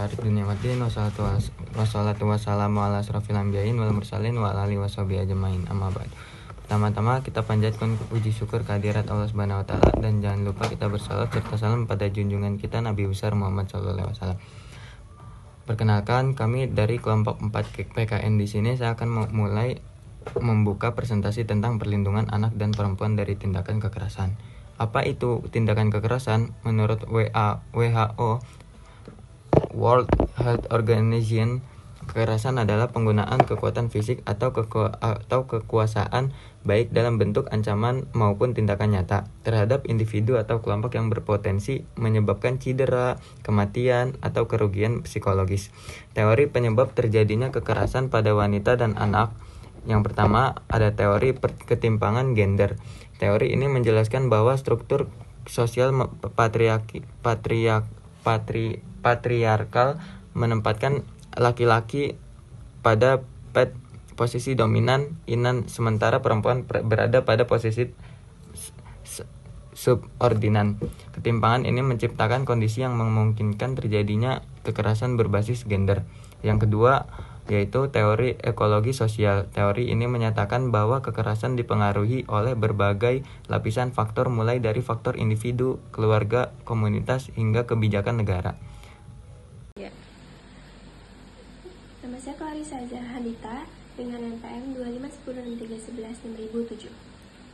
Arif dunia waddin. Wassalatu wassalamu ala asrofil anbiyain wal mursalin wa ala alihi washabihi ajmain. Amma ba'd. Pertama-tama kita panjatkan puji syukur kehadirat Allah Subhanahu wa taala, dan jangan lupa kita bersalawat serta salam pada junjungan kita Nabi besar Muhammad sallallahu alaihi wasallam. Perkenalkan, kami dari kelompok 4 PKN di sini. Saya akan mulai membuka presentasi tentang perlindungan anak dan perempuan dari tindakan kekerasan. Apa itu tindakan kekerasan? Menurut WHO, World Health Organization, kekerasan adalah penggunaan kekuatan fisik atau kekuasaan baik dalam bentuk ancaman maupun tindakan nyata terhadap individu atau kelompok yang berpotensi menyebabkan cedera, kematian, atau kerugian psikologis. Teori penyebab terjadinya kekerasan pada wanita dan anak. Yang pertama, ada teori ketimpangan gender. Teori ini menjelaskan bahwa struktur sosial patriarkal menempatkan laki-laki pada posisi dominan inan, sementara perempuan berada pada posisi subordinan. Ketimpangan ini menciptakan kondisi yang memungkinkan terjadinya kekerasan berbasis gender. Yang kedua, yaitu teori ekologi sosial. Teori ini menyatakan bahwa kekerasan dipengaruhi oleh berbagai lapisan faktor, mulai dari faktor individu, keluarga, komunitas, hingga kebijakan negara. Nama saya Clarissa Zahanita dengan NPM 25106316007.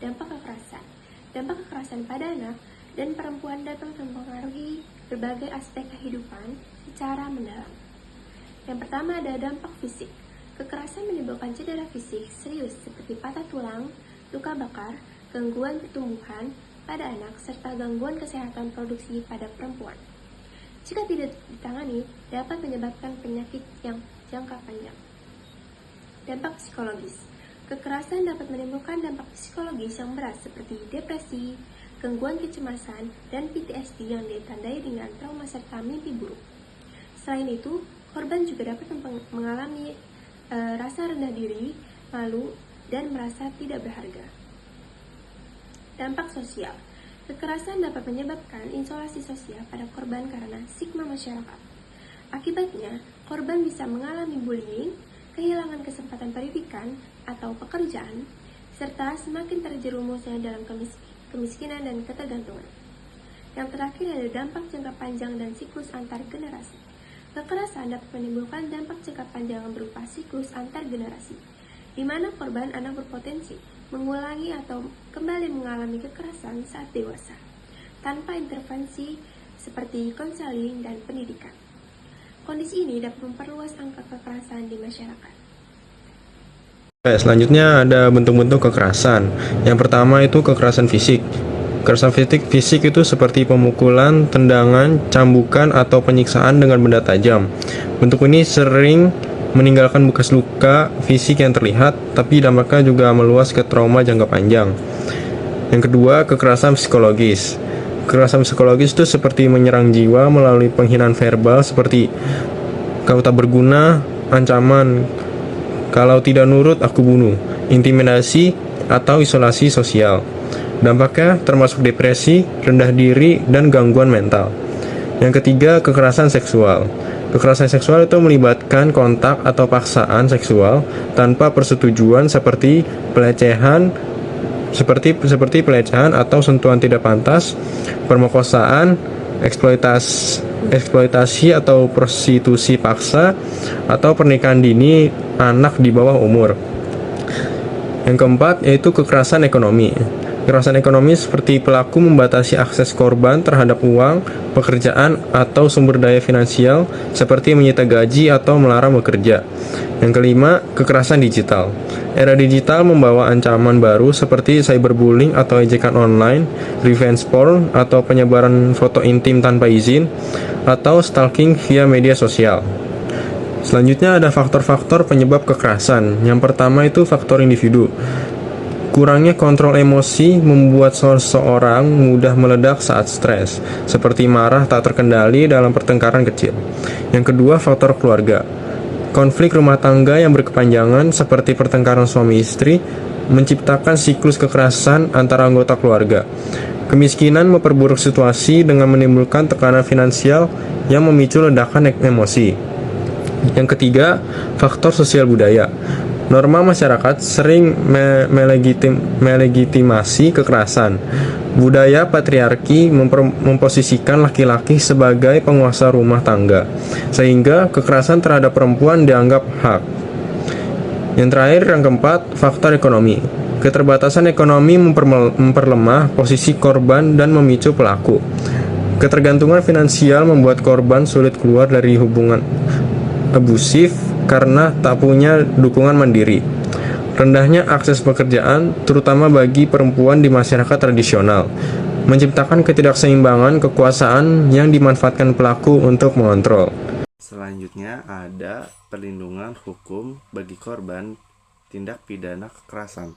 Dampak kekerasan. Dampak kekerasan pada anak dan perempuan dapat mempengaruhi berbagai aspek kehidupan secara mendalam. Yang pertama ada dampak fisik. Kekerasan menyebabkan cedera fisik serius seperti patah tulang, luka bakar, gangguan pertumbuhan pada anak, serta gangguan kesehatan produksi pada perempuan. Jika tidak ditangani, dapat menyebabkan penyakit yang jangka panjang. Dampak psikologis. Kekerasan dapat menimbulkan dampak psikologis yang berat seperti depresi, gangguan kecemasan, dan PTSD yang ditandai dengan trauma serta mimpi buruk. Selain itu, korban juga dapat mengalami rasa rendah diri, malu, dan merasa tidak berharga. Dampak sosial. Kekerasan dapat menyebabkan isolasi sosial pada korban karena stigma masyarakat. Akibatnya, korban bisa mengalami bullying, kehilangan kesempatan pendidikan atau pekerjaan, serta semakin terjerumusnya dalam kemiskinan dan ketergantungan. Yang terakhir ada dampak jangka panjang dan siklus antar generasi. Kekerasan dapat menimbulkan dampak jangka panjang berupa siklus antar generasi, di mana korban anak berpotensi mengulangi atau kembali mengalami kekerasan saat dewasa, tanpa intervensi seperti konseling dan pendidikan. Kondisi ini dapat memperluas angka kekerasan di masyarakat. Selanjutnya ada bentuk-bentuk kekerasan. Yang pertama itu kekerasan fisik. Kekerasan fisik itu seperti pemukulan, tendangan, cambukan, atau penyiksaan dengan benda tajam. Bentuk ini sering meninggalkan bekas luka fisik yang terlihat, tapi dampaknya juga meluas ke trauma jangka panjang. Yang kedua, kekerasan psikologis. Kekerasan psikologis itu seperti menyerang jiwa melalui penghinaan verbal seperti "kau tak berguna", ancaman "kalau tidak nurut aku bunuh", intimidasi, atau isolasi sosial. Dampaknya termasuk depresi, rendah diri, dan gangguan mental. Yang ketiga, kekerasan seksual. Kekerasan seksual itu melibatkan kontak atau paksaan seksual tanpa persetujuan seperti pelecehan atau sentuhan tidak pantas, pemerkosaan, eksploitasi atau prostitusi paksa, atau pernikahan dini anak di bawah umur. Yang keempat yaitu kekerasan ekonomi. Kekerasan ekonomi seperti pelaku membatasi akses korban terhadap uang, pekerjaan, atau sumber daya finansial seperti menyita gaji atau melarang bekerja. Yang kelima, kekerasan digital. Era digital membawa ancaman baru seperti cyberbullying atau ejekan online, revenge porn atau penyebaran foto intim tanpa izin, atau stalking via media sosial. Selanjutnya ada faktor-faktor penyebab kekerasan. Yang pertama itu faktor individu. Kurangnya kontrol emosi membuat seseorang mudah meledak saat stres, seperti marah tak terkendali dalam pertengkaran kecil. Yang kedua, faktor keluarga. Konflik rumah tangga yang berkepanjangan seperti pertengkaran suami istri menciptakan siklus kekerasan antara anggota keluarga. Kemiskinan memperburuk situasi dengan menimbulkan tekanan finansial yang memicu ledakan emosi. Yang ketiga, faktor sosial budaya. Norma masyarakat sering melegitimasi kekerasan. Budaya patriarki memposisikan laki-laki sebagai penguasa rumah tangga, sehingga kekerasan terhadap perempuan dianggap hak. Yang terakhir, yang keempat, faktor ekonomi. Keterbatasan ekonomi memperlemah posisi korban dan memicu pelaku. Ketergantungan finansial membuat korban sulit keluar dari hubungan abusif karena tak punya dukungan mandiri. Rendahnya akses pekerjaan, terutama bagi perempuan di masyarakat tradisional, menciptakan ketidakseimbangan kekuasaan yang dimanfaatkan pelaku untuk mengontrol. Selanjutnya ada perlindungan hukum bagi korban tindak pidana kekerasan.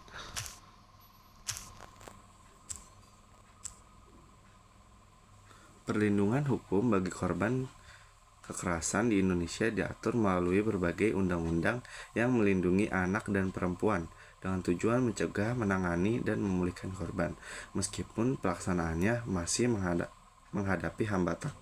Perlindungan hukum bagi korban kekerasan di Indonesia diatur melalui berbagai undang-undang yang melindungi anak dan perempuan dengan tujuan mencegah, menangani, dan memulihkan korban, meskipun pelaksanaannya masih menghadapi hambatan.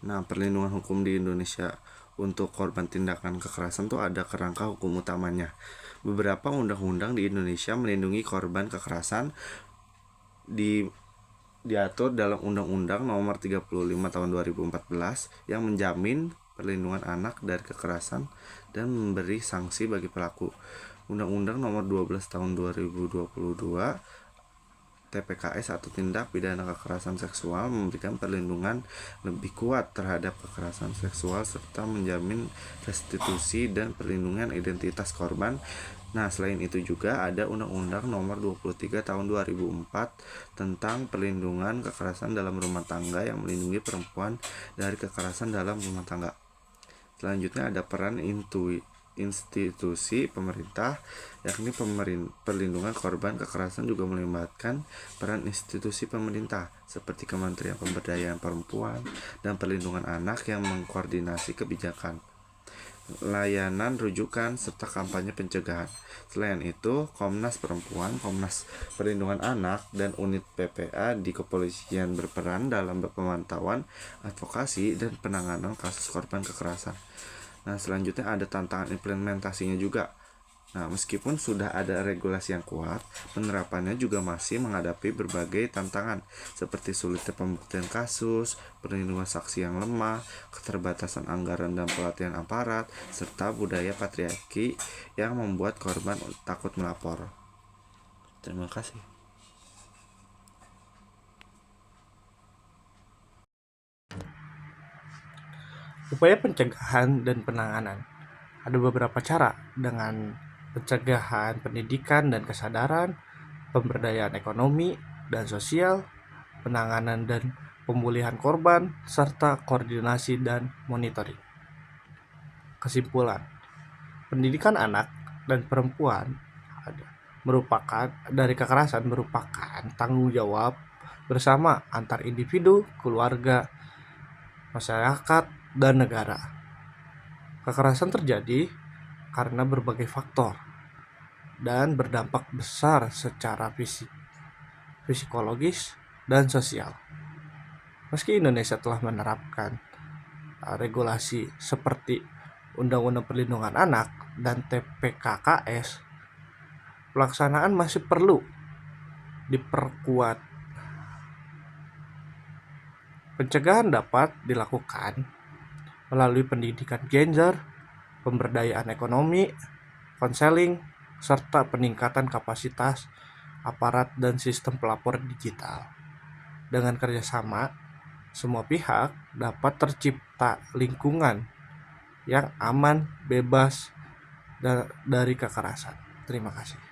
Nah, perlindungan hukum di Indonesia untuk korban tindakan kekerasan tuh ada kerangka hukum utamanya. Beberapa undang-undang di Indonesia melindungi korban kekerasan diatur dalam Undang-Undang Nomor 35 Tahun 2014 yang menjamin perlindungan anak dari kekerasan dan memberi sanksi bagi pelaku. Undang-Undang Nomor 12 Tahun 2022 TPKS atau tindak pidana kekerasan seksual memberikan perlindungan lebih kuat terhadap kekerasan seksual serta menjamin restitusi dan perlindungan identitas korban. Nah, selain itu juga ada Undang-Undang Nomor 23 Tahun 2004 tentang perlindungan kekerasan dalam rumah tangga yang melindungi perempuan dari kekerasan dalam rumah tangga. Selanjutnya ada peran institusi pemerintah, yakni perlindungan korban kekerasan juga melibatkan peran institusi pemerintah seperti Kementerian Pemberdayaan Perempuan dan Perlindungan Anak yang mengkoordinasi kebijakan, layanan rujukan, serta kampanye pencegahan. Selain itu, Komnas Perempuan, Komnas Perlindungan Anak, dan unit PPA di kepolisian berperan dalam pemantauan, advokasi, dan penanganan kasus korban kekerasan. Nah, selanjutnya ada tantangan implementasinya juga. Nah, meskipun sudah ada regulasi yang kuat, penerapannya juga masih menghadapi berbagai tantangan seperti sulitnya pembuktian kasus, perlindungan saksi yang lemah, keterbatasan anggaran dan pelatihan aparat, serta budaya patriarki yang membuat korban takut melapor. Terima kasih. Upaya pencegahan dan penanganan. Ada beberapa cara, dengan pencegahan, pendidikan dan kesadaran, pemberdayaan ekonomi dan sosial, penanganan dan pemulihan korban, serta koordinasi dan monitoring. Kesimpulan, pendidikan anak dan perempuan dari kekerasan merupakan tanggung jawab bersama antar individu, keluarga, masyarakat, dan negara. Kekerasan terjadi karena berbagai faktor dan berdampak besar secara fisik, psikologis, dan sosial. Meski Indonesia telah menerapkan regulasi seperti Undang-Undang Perlindungan Anak dan TPKKS, pelaksanaan masih perlu diperkuat. Pencegahan dapat dilakukan melalui pendidikan gender, pemberdayaan ekonomi, konseling, serta peningkatan kapasitas aparat dan sistem pelapor digital. Dengan kerjasama, semua pihak dapat tercipta lingkungan yang aman, bebas dari kekerasan. Terima kasih.